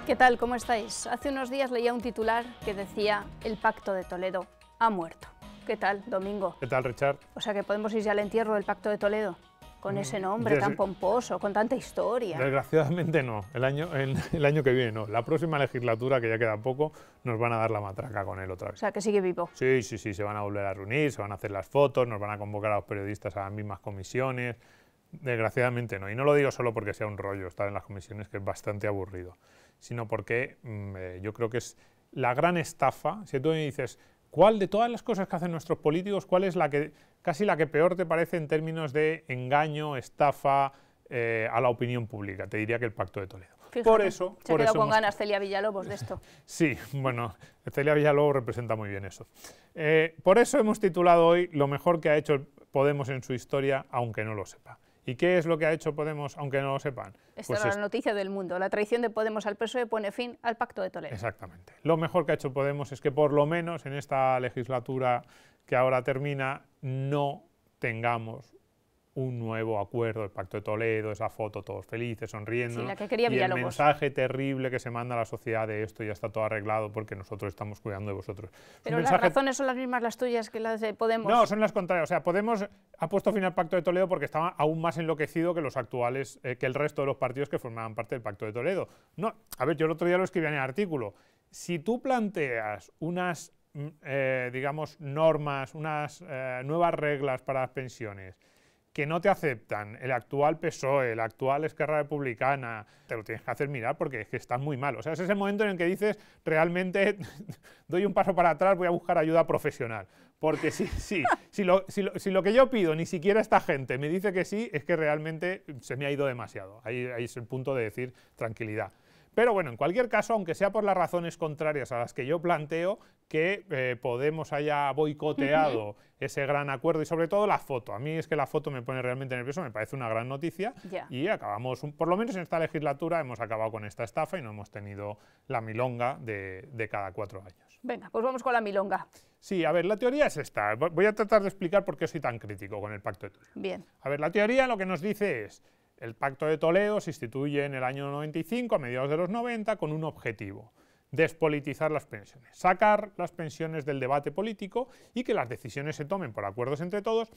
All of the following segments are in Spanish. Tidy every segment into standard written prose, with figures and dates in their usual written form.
¿Qué tal? ¿Cómo estáis? Hace unos días leía un titular que decía el Pacto de Toledo ha muerto. ¿Qué tal, Domingo? ¿Qué tal, Richard? O sea que podemos ir ya al entierro del Pacto de Toledo, con ese nombre tan pomposo, con tanta historia. Desgraciadamente no, el año que viene no. La próxima legislatura, que ya queda poco, nos van a dar la matraca con él otra vez. O sea que sigue vivo. Sí, se van a volver a reunir, se van a hacer las fotos, nos van a convocar a los periodistas a las mismas comisiones. Desgraciadamente no, y no lo digo solo porque sea un rollo estar en las comisiones, que es bastante aburrido, sino porque yo creo que es la gran estafa. Si tú me dices, ¿cuál de todas las cosas que hacen nuestros políticos, cuál es casi la que peor te parece en términos de engaño, estafa a la opinión pública? Te diría que el Pacto de Toledo. Fíjate, se ha quedado con ganas Celia Villalobos de esto. Sí, bueno, Celia Villalobos representa muy bien eso. Por eso hemos titulado hoy Lo mejor que ha hecho Podemos en su historia, aunque no lo sepa. ¿Y qué es lo que ha hecho Podemos, aunque no lo sepan? Esta es la noticia del mundo. La traición de Podemos al PSOE pone fin al Pacto de Toledo. Exactamente. Lo mejor que ha hecho Podemos es que por lo menos en esta legislatura que ahora termina no tengamos un nuevo acuerdo, el Pacto de Toledo, esa foto todos felices, sonriendo. Sí, la que quería Villalobos. Y el mensaje terrible que se manda a la sociedad de esto ya está todo arreglado porque nosotros estamos cuidando de vosotros. Pero las razones son las mismas las tuyas que las de Podemos. No, son las contrarias. O sea, Podemos ha puesto fin al Pacto de Toledo porque estaba aún más enloquecido que los actuales, que el resto de los partidos que formaban parte del Pacto de Toledo. No, a ver, yo el otro día lo escribí en el artículo. Si tú planteas unas, digamos, normas, unas nuevas reglas para las pensiones, que no te aceptan el actual PSOE, la actual Esquerra Republicana, te lo tienes que hacer mirar porque es que estás muy mal. O sea, ese es el momento en el que dices, realmente doy un paso para atrás, voy a buscar ayuda profesional. Porque si lo que yo pido, ni siquiera esta gente me dice que sí, es que realmente se me ha ido demasiado. Ahí es el punto de decir tranquilidad. Pero bueno, en cualquier caso, aunque sea por las razones contrarias a las que yo planteo, que Podemos haya boicoteado ese gran acuerdo y sobre todo la foto. A mí es que la foto me pone realmente nervioso, me parece una gran noticia y acabamos, por lo menos en esta legislatura, hemos acabado con esta estafa y no hemos tenido la milonga de cada 4 años. Venga, pues vamos con la milonga. Sí, a ver, la teoría es esta. Voy a tratar de explicar por qué soy tan crítico con el Pacto de Toledo. Bien. A ver, la teoría lo que nos dice es: el Pacto de Toledo se instituye en el año 95, a mediados de los 90, con un objetivo: despolitizar las pensiones, sacar las pensiones del debate político y que las decisiones se tomen por acuerdos entre todos.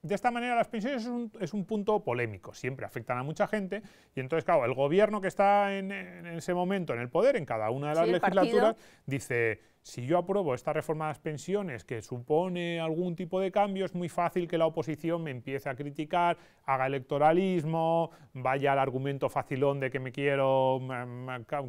De esta manera las pensiones es un punto polémico, siempre afectan a mucha gente y entonces, claro, el gobierno que está en ese momento en el poder, en cada una de las legislaturas, dice: si yo apruebo esta reforma de las pensiones que supone algún tipo de cambio, es muy fácil que la oposición me empiece a criticar, haga electoralismo, vaya al argumento facilón de que me quiero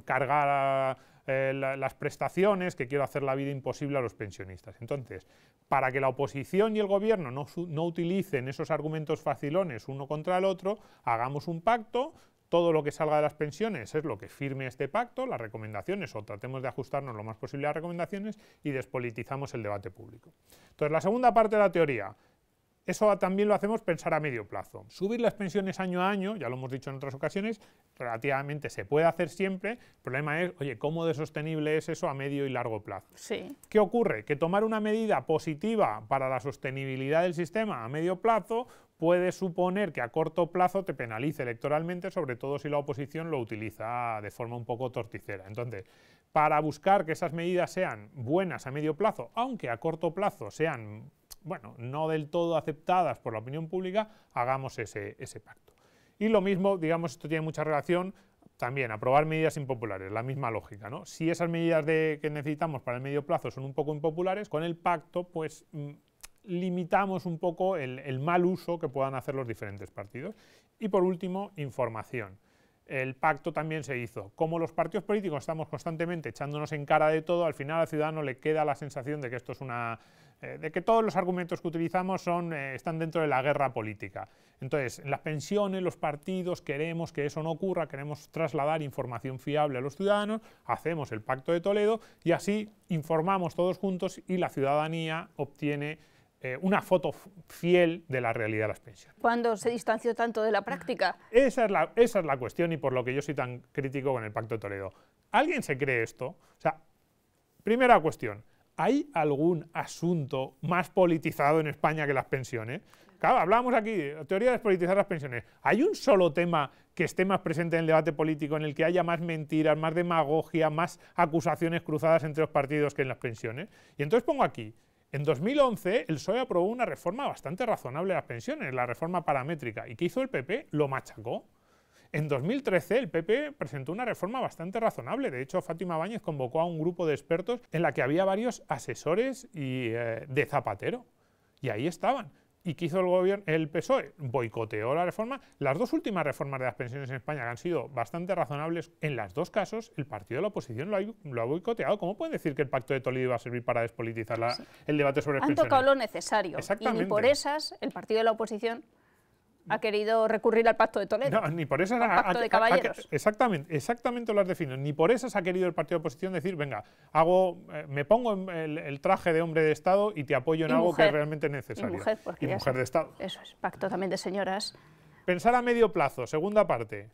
cargar las prestaciones, que quiero hacer la vida imposible a los pensionistas. Entonces, para que la oposición y el gobierno no utilicen esos argumentos facilones uno contra el otro, hagamos un pacto. Todo lo que salga de las pensiones es lo que firme este pacto, las recomendaciones, o tratemos de ajustarnos lo más posible a las recomendaciones y despolitizamos el debate público. Entonces, la segunda parte de la teoría, eso también lo hacemos pensar a medio plazo. Subir las pensiones año a año, ya lo hemos dicho en otras ocasiones, relativamente se puede hacer siempre. El problema es, oye, ¿cómo de sostenible es eso a medio y largo plazo? Sí. ¿Qué ocurre? Que tomar una medida positiva para la sostenibilidad del sistema a medio plazo puede suponer que a corto plazo te penalice electoralmente, sobre todo si la oposición lo utiliza de forma un poco torticera. Entonces, para buscar que esas medidas sean buenas a medio plazo, aunque a corto plazo sean, bueno, no del todo aceptadas por la opinión pública, hagamos ese pacto. Y lo mismo, digamos, esto tiene mucha relación también, aprobar medidas impopulares, la misma lógica, ¿no? Si esas medidas que necesitamos para el medio plazo son un poco impopulares, con el pacto, pues limitamos un poco el mal uso que puedan hacer los diferentes partidos. Y por último, información. El pacto también se hizo. Como los partidos políticos estamos constantemente echándonos en cara de todo, al final al ciudadano le queda la sensación de que esto es de que todos los argumentos que utilizamos están dentro de la guerra política. Entonces, en las pensiones, los partidos queremos que eso no ocurra, queremos trasladar información fiable a los ciudadanos, hacemos el Pacto de Toledo y así informamos todos juntos y la ciudadanía obtiene una foto fiel de la realidad de las pensiones. ¿Cuándo se distanció tanto de la práctica? Esa es la cuestión y por lo que yo soy tan crítico con el Pacto de Toledo. ¿Alguien se cree esto? O sea, primera cuestión, ¿hay algún asunto más politizado en España que las pensiones? Claro, hablábamos aquí de teoría de despolitizar las pensiones. ¿Hay un solo tema que esté más presente en el debate político en el que haya más mentiras, más demagogia, más acusaciones cruzadas entre los partidos que en las pensiones? Y entonces pongo aquí, en 2011 el PSOE aprobó una reforma bastante razonable de las pensiones, la reforma paramétrica. ¿Y qué hizo el PP? Lo machacó. En 2013 el PP presentó una reforma bastante razonable. De hecho, Fátima Báñez convocó a un grupo de expertos en la que había varios asesores de Zapatero. Y ahí estaban. ¿Y qué hizo el gobierno, el PSOE? Boicoteó la reforma. Las dos últimas reformas de las pensiones en España que han sido bastante razonables, en los dos casos el partido de la oposición lo ha boicoteado. ¿Cómo pueden decir que el Pacto de Toledo iba a servir para despolitizar el debate sobre pensiones? Han tocado lo necesario. Exactamente. Y ni por esas el partido de la oposición ha querido recurrir al Pacto de Toledo. No, ni por esas pacto de caballeros. Exactamente lo has definido. Ni por esas ha querido el partido de oposición decir, venga, me pongo el traje de hombre de Estado y te apoyo en algo que es realmente necesario. Y mujer de Estado. Eso es, pacto también de señoras. Pensar a medio plazo, segunda parte.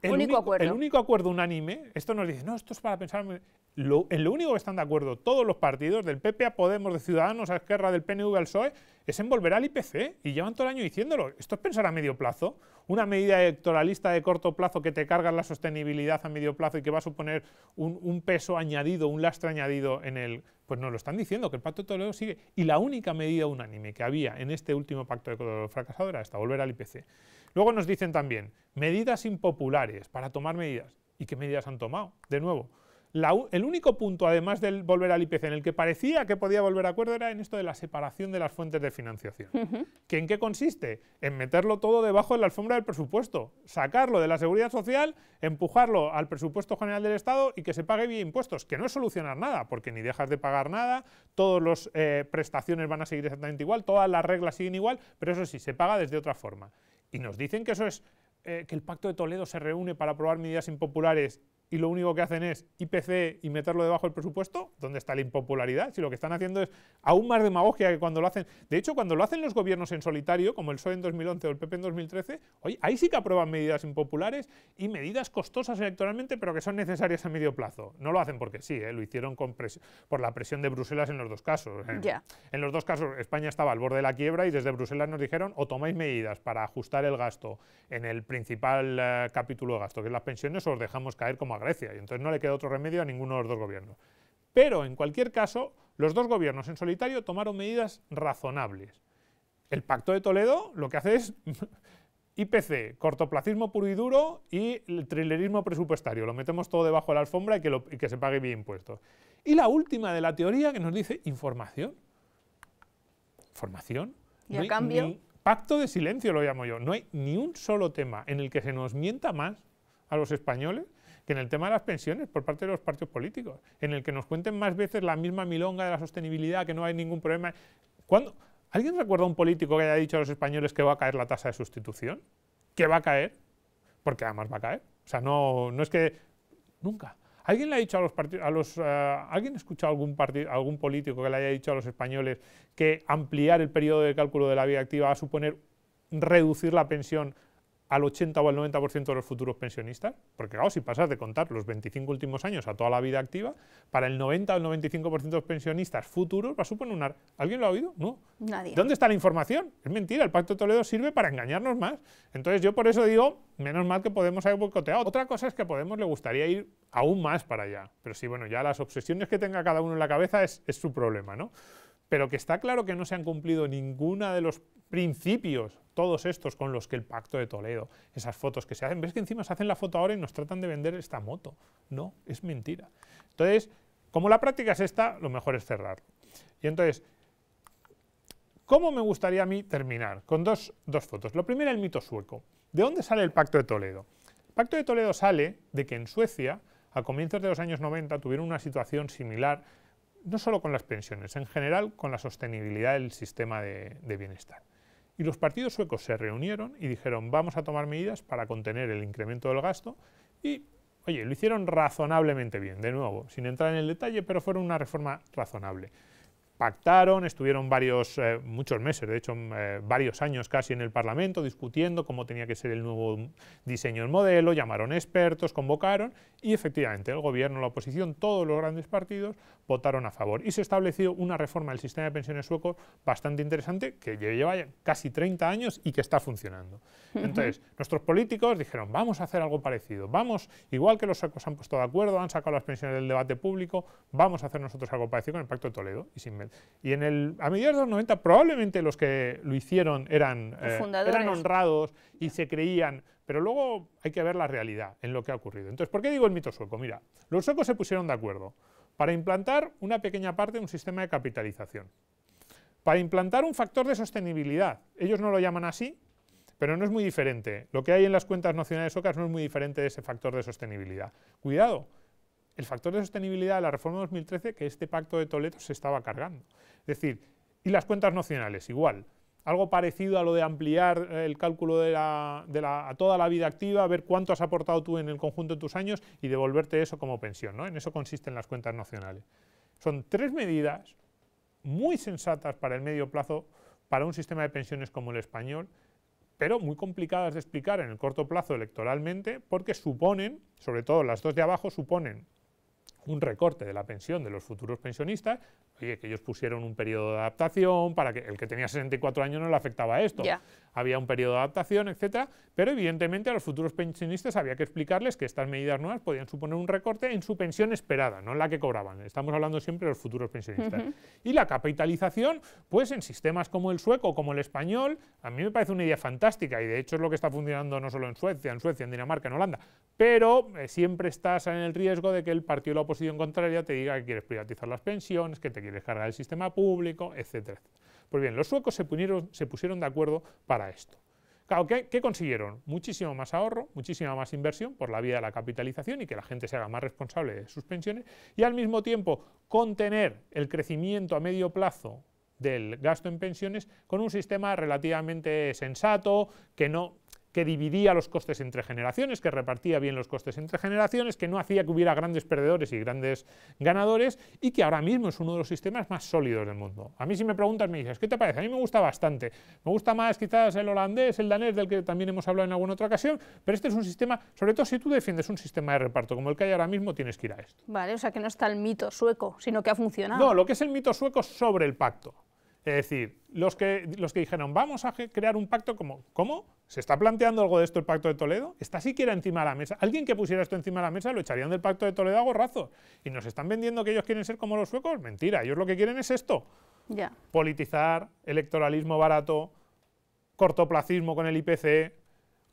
El único acuerdo unánime, esto nos dice, no, esto es para pensar... En lo único que están de acuerdo todos los partidos, del PP a Podemos, de Ciudadanos a Esquerra, del PNV al PSOE, es en volver al IPC, y llevan todo el año diciéndolo. Esto es pensar a medio plazo, una medida electoralista de corto plazo que te carga la sostenibilidad a medio plazo y que va a suponer un peso añadido, un lastre añadido en el... Pues nos lo están diciendo, que el Pacto de Toledo sigue. Y la única medida unánime que había en este último Pacto de Toledo fracasado era esta, volver al IPC. Luego nos dicen también, medidas impopulares para tomar medidas. ¿Y qué medidas han tomado? De nuevo, el único punto, además del volver al IPC, en el que parecía que podía volver a acuerdo era en esto de la separación de las fuentes de financiación. ¿Que en qué consiste? En meterlo todo debajo de la alfombra del presupuesto, sacarlo de la seguridad social, empujarlo al presupuesto general del Estado y que se pague vía impuestos, que no es solucionar nada, porque ni dejas de pagar nada, todas las prestaciones van a seguir exactamente igual, todas las reglas siguen igual, pero eso sí, se paga desde otra forma. Y nos dicen que eso es que el Pacto de Toledo se reúne para aprobar medidas impopulares y lo único que hacen es IPC y meterlo debajo del presupuesto. ¿Dónde está la impopularidad? Si lo que están haciendo es aún más demagogia que cuando lo hacen. De hecho, cuando lo hacen los gobiernos en solitario, como el PSOE en 2011 o el PP en 2013, oye, ahí sí que aprueban medidas impopulares y medidas costosas electoralmente, pero que son necesarias a medio plazo. No lo hacen porque sí, lo hicieron por la presión de Bruselas en los dos casos. En los dos casos España estaba al borde de la quiebra y desde Bruselas nos dijeron o tomáis medidas para ajustar el gasto en el principal capítulo de gasto, que es las pensiones, o os dejamos caer como Grecia, y entonces no le queda otro remedio a ninguno de los dos gobiernos. Pero, en cualquier caso, los dos gobiernos en solitario tomaron medidas razonables. El Pacto de Toledo lo que hace es IPC, cortoplacismo puro y duro, y el trilerismo presupuestario. Lo metemos todo debajo de la alfombra y que se pague vía impuestos. Y la última de la teoría que nos dice información. ¿Información? ¿Y a cambio? Pacto de silencio lo llamo yo. No hay ni un solo tema en el que se nos mienta más a los españoles que en el tema de las pensiones por parte de los partidos políticos, en el que nos cuenten más veces la misma milonga de la sostenibilidad, que no hay ningún problema. ¿Alguien recuerda a un político que haya dicho a los españoles que va a caer la tasa de sustitución? ¿Que va a caer? Porque además va a caer. O sea, no es que... Nunca. ¿Alguien le ha dicho a los partidos, ¿alguien ha escuchado algún político que le haya dicho a los españoles que ampliar el periodo de cálculo de la vida activa va a suponer reducir la pensión al 80 o al 90% de los futuros pensionistas? Porque claro, si pasas de contar los 25 últimos años a toda la vida activa, para el 90 o el 95% de los pensionistas futuros va a suponer una... ¿Alguien lo ha oído? No. Nadie. ¿Dónde está la información? Es mentira, el Pacto de Toledo sirve para engañarnos más. Entonces yo por eso digo, menos mal que Podemos haya boicoteado. Otra cosa es que a Podemos le gustaría ir aún más para allá. Pero sí, bueno, ya las obsesiones que tenga cada uno en la cabeza es su problema, ¿no? Pero que está claro que no se han cumplido ninguna de los principios, todos estos con los que el Pacto de Toledo, esas fotos que se hacen, ves que encima se hacen la foto ahora y nos tratan de vender esta moto. No, es mentira. Entonces, como la práctica es esta, lo mejor es cerrarlo. Y entonces, ¿cómo me gustaría a mí terminar? Con dos fotos. Lo primero, el mito sueco. ¿De dónde sale el Pacto de Toledo? El Pacto de Toledo sale de que en Suecia, a comienzos de los años 90, tuvieron una situación similar, no solo con las pensiones, en general con la sostenibilidad del sistema de bienestar. Y los partidos suecos se reunieron y dijeron, vamos a tomar medidas para contener el incremento del gasto y, oye, lo hicieron razonablemente bien, de nuevo, sin entrar en el detalle, pero fueron una reforma razonable. Pactaron, estuvieron muchos meses, de hecho varios años casi en el Parlamento discutiendo cómo tenía que ser el nuevo diseño del modelo, llamaron expertos, convocaron y efectivamente el gobierno, la oposición, todos los grandes partidos votaron a favor. Y se estableció una reforma del sistema de pensiones sueco bastante interesante, que lleva ya casi 30 años y que está funcionando. Entonces, nuestros políticos dijeron, vamos a hacer algo parecido, vamos, igual que los suecos han puesto de acuerdo, han sacado las pensiones del debate público, vamos a hacer nosotros algo parecido con el Pacto de Toledo. Y a mediados de los 90 probablemente los que lo hicieron eran honrados y se creían, pero luego hay que ver la realidad en lo que ha ocurrido. Entonces, ¿por qué digo el mito sueco? Mira, los suecos se pusieron de acuerdo para implantar una pequeña parte de un sistema de capitalización, para implantar un factor de sostenibilidad. Ellos no lo llaman así, pero no es muy diferente. Lo que hay en las cuentas nacionales suecas no es muy diferente de ese factor de sostenibilidad. Cuidado, el factor de sostenibilidad de la reforma de 2013, que este Pacto de Toledo se estaba cargando. Es decir, y las cuentas nacionales, igual. Algo parecido a lo de ampliar el cálculo a toda la vida activa, ver cuánto has aportado tú en el conjunto de tus años y devolverte eso como pensión, ¿no? En eso consisten las cuentas nacionales. Son 3 medidas muy sensatas para el medio plazo, para un sistema de pensiones como el español, pero muy complicadas de explicar en el corto plazo electoralmente, porque suponen, sobre todo las dos de abajo, suponen un recorte de la pensión de los futuros pensionistas. Oye, que ellos pusieron un periodo de adaptación para que el que tenía 64 años no le afectaba esto. Había un periodo de adaptación, etcétera, pero evidentemente a los futuros pensionistas había que explicarles que estas medidas nuevas podían suponer un recorte en su pensión esperada, no en la que cobraban. Estamos hablando siempre de los futuros pensionistas. Y la capitalización, pues en sistemas como el sueco, como el español, a mí me parece una idea fantástica y de hecho es lo que está funcionando no solo en Suecia, en Dinamarca, en Holanda, pero siempre estás en el riesgo de que el partido de la oposición contraria te diga que quieres privatizar las pensiones, que te quieres cargar el sistema público, etcétera. Pues bien, los suecos se pusieron de acuerdo para esto. Claro, ¿qué consiguieron? Muchísimo más ahorro, muchísima más inversión por la vía de la capitalización y que la gente se haga más responsable de sus pensiones y al mismo tiempo contener el crecimiento a medio plazo del gasto en pensiones con un sistema relativamente sensato, que dividía los costes entre generaciones, que repartía bien los costes entre generaciones, que no hacía que hubiera grandes perdedores y grandes ganadores y que ahora mismo es uno de los sistemas más sólidos del mundo. A mí si me preguntas, me dices, ¿qué te parece? A mí me gusta bastante. Me gusta más quizás el holandés, el danés, del que también hemos hablado en alguna otra ocasión, pero este es un sistema, sobre todo si tú defiendes un sistema de reparto como el que hay ahora mismo, tienes que ir a esto. Vale, o sea que no está el mito sueco, sino que ha funcionado. No, lo que es el mito sueco sobre el pacto. Es decir, los que dijeron, vamos a crear un pacto, ¿cómo? ¿Se está planteando algo de esto el Pacto de Toledo? ¿Está siquiera encima de la mesa? Alguien que pusiera esto encima de la mesa lo echarían del Pacto de Toledo a gorrazos. Y nos están vendiendo que ellos quieren ser como los suecos. Mentira, ellos lo que quieren es esto. Politizar, electoralismo barato, cortoplacismo con el IPC,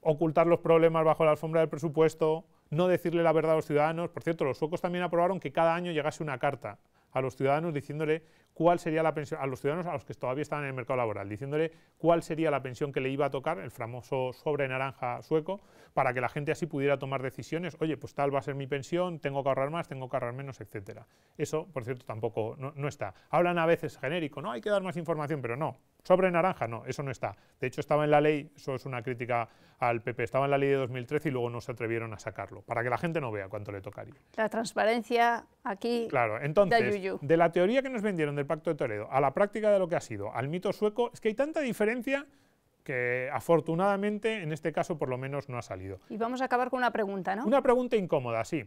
ocultar los problemas bajo la alfombra del presupuesto, no decirle la verdad a los ciudadanos. Por cierto, los suecos también aprobaron que cada año llegase una carta a los ciudadanos diciéndole cuál sería la pensión, a los ciudadanos a los que todavía estaban en el mercado laboral, diciéndole cuál sería la pensión que le iba a tocar, el famoso sobre naranja sueco, para que la gente así pudiera tomar decisiones, oye, pues tal va a ser mi pensión, tengo que ahorrar más, tengo que ahorrar menos, etcétera. Eso, por cierto, tampoco no está. Hablan a veces genérico, no, hay que dar más información, pero no. Sobre naranja, no, eso no está. De hecho, estaba en la ley, eso es una crítica al PP, estaba en la ley de 2013 y luego no se atrevieron a sacarlo, para que la gente no vea cuánto le tocaría. La transparencia aquí. Claro, entonces, de la teoría que nos vendieron del Pacto de Toledo a la práctica de lo que ha sido, al mito sueco, es que hay tanta diferencia que afortunadamente en este caso por lo menos no ha salido. Y vamos a acabar con una pregunta, ¿no? Una pregunta incómoda, sí.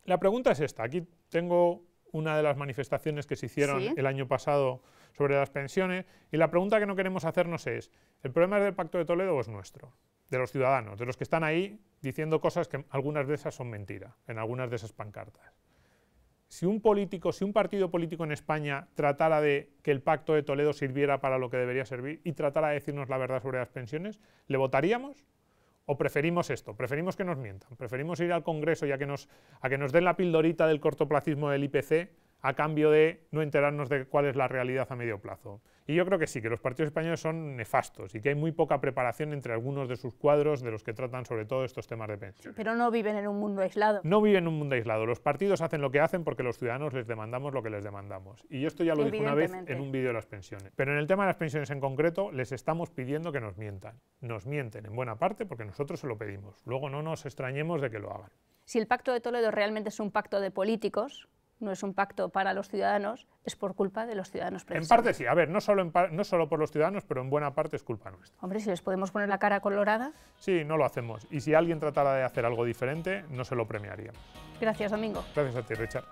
La pregunta es esta, aquí tengo una de las manifestaciones que se hicieron el año pasado sobre las pensiones, y la pregunta que no queremos hacernos es, ¿el problema es del Pacto de Toledo o es nuestro? De los ciudadanos, de los que están ahí diciendo cosas que algunas de esas son mentira, en algunas de esas pancartas. Si un partido político en España tratara de que el Pacto de Toledo sirviera para lo que debería servir y tratara de decirnos la verdad sobre las pensiones, ¿le votaríamos? ¿O preferimos esto? ¿Preferimos que nos mientan? ¿Preferimos ir al Congreso y a que nos den la pildorita del cortoplacismo del IPC a cambio de no enterarnos de cuál es la realidad a medio plazo? Y yo creo que sí, que los partidos españoles son nefastos y que hay muy poca preparación entre algunos de sus cuadros de los que tratan sobre todo estos temas de pensiones. Pero no viven en un mundo aislado. No viven en un mundo aislado. Los partidos hacen lo que hacen porque los ciudadanos les demandamos lo que les demandamos. Y esto ya lo dije una vez en un vídeo de las pensiones. Pero en el tema de las pensiones en concreto, les estamos pidiendo que nos mientan. Nos mienten en buena parte porque nosotros se lo pedimos. Luego no nos extrañemos de que lo hagan. Si el Pacto de Toledo realmente es un pacto de políticos, no es un pacto para los ciudadanos, es por culpa de los ciudadanos precisamente. En parte sí, a ver, no solo por los ciudadanos, pero en buena parte es culpa nuestra. Hombre, si les podemos poner la cara colorada. Sí, no lo hacemos. Y si alguien tratara de hacer algo diferente, no se lo premiaríamos. Gracias, Domingo. Gracias a ti, Richard.